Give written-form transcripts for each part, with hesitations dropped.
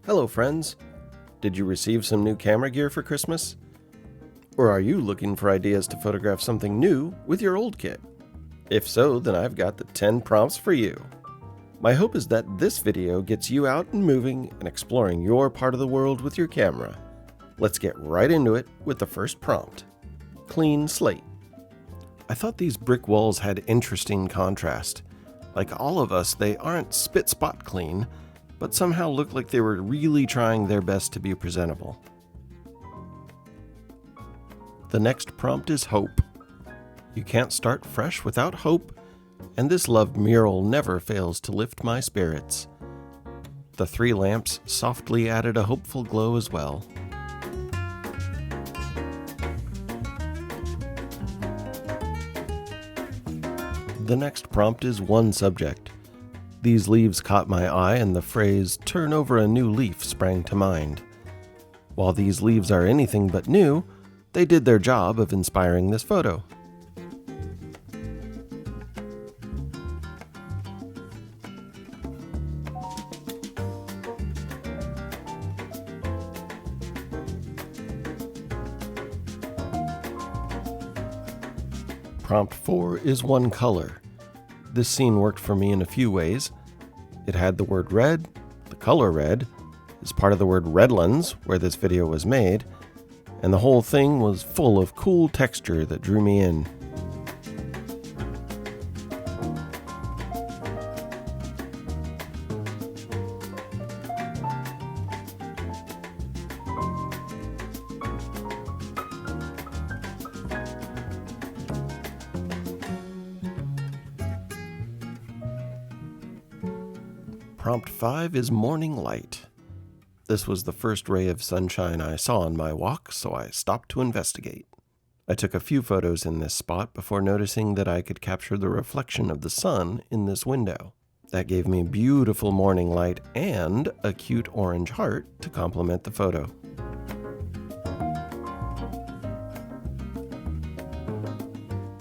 Hello friends! Did you receive some new camera gear for Christmas? Or are you looking for ideas to photograph something new with your old kit? If so, then I've got the 10 prompts for you. My hope is that this video gets you out and moving and exploring your part of the world with your camera. Let's get right into it with the first prompt. Clean slate. I thought these brick walls had interesting contrast. Like all of us, they aren't spit-spot clean, but somehow look like they were really trying their best to be presentable. The next prompt is hope. You can't start fresh without hope, and this loved mural never fails to lift my spirits. The 3 lamps softly added a hopeful glow as well. The next prompt is one subject. These leaves caught my eye and the phrase, "turn over a new leaf," sprang to mind. While these leaves are anything but new, they did their job of inspiring this photo. Prompt 4 is one color. This scene worked for me in a few ways. It had the word red, the color red, is part of the word Redlands, where this video was made, and the whole thing was full of cool texture that drew me in. Prompt 5 is morning light. This was the first ray of sunshine I saw on my walk, so I stopped to investigate. I took a few photos in this spot before noticing that I could capture the reflection of the sun in this window. That gave me beautiful morning light and a cute orange heart to complement the photo.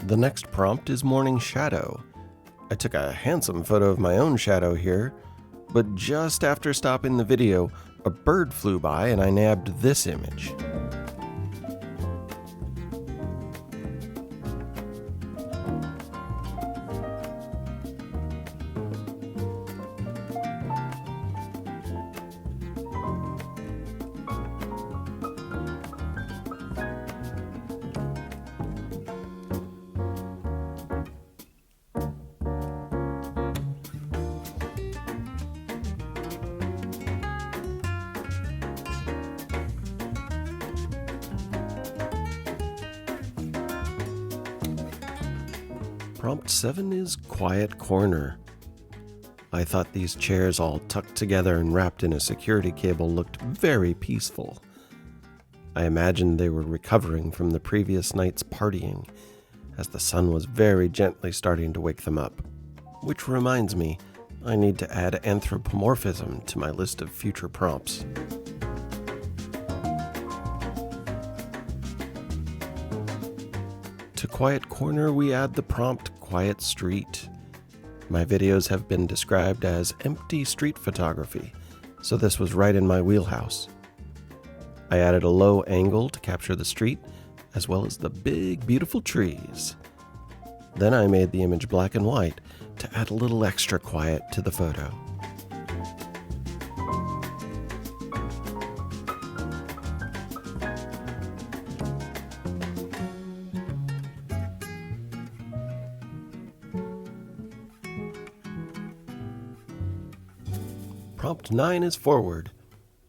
The next prompt is morning shadow. I took a handsome photo of my own shadow here, but just after stopping the video, a bird flew by and I nabbed this image. Prompt 7 is quiet corner. I thought these chairs all tucked together and wrapped in a security cable looked very peaceful. I imagined they were recovering from the previous night's partying, as the sun was very gently starting to wake them up. Which reminds me, I need to add anthropomorphism to my list of future prompts. To quiet corner, we add the prompt quiet street. My videos have been described as empty street photography, so this was right in my wheelhouse. I added a low angle to capture the street, as well as the big, beautiful trees. Then I made the image black and white to add a little extra quiet to the photo. Prompt 9 is forward.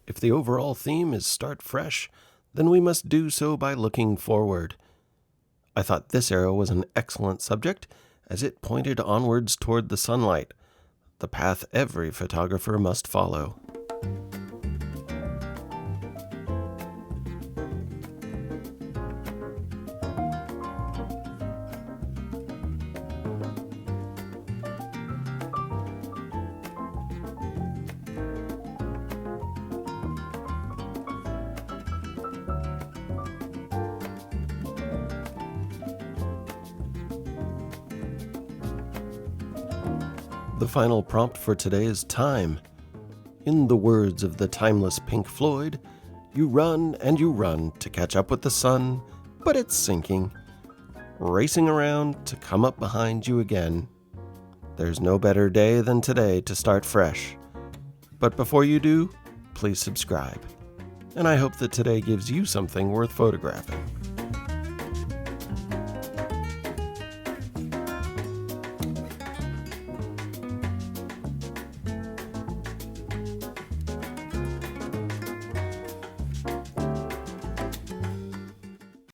If the overall theme is start fresh, then we must do so by looking forward. I thought this arrow was an excellent subject, as it pointed onwards toward the sunlight, the path every photographer must follow. The final prompt for today is time. In the words of the timeless Pink Floyd, you run and you run to catch up with the sun, but it's sinking, racing around to come up behind you again. There's no better day than today to start fresh. But before you do, please subscribe. And I hope that today gives you something worth photographing.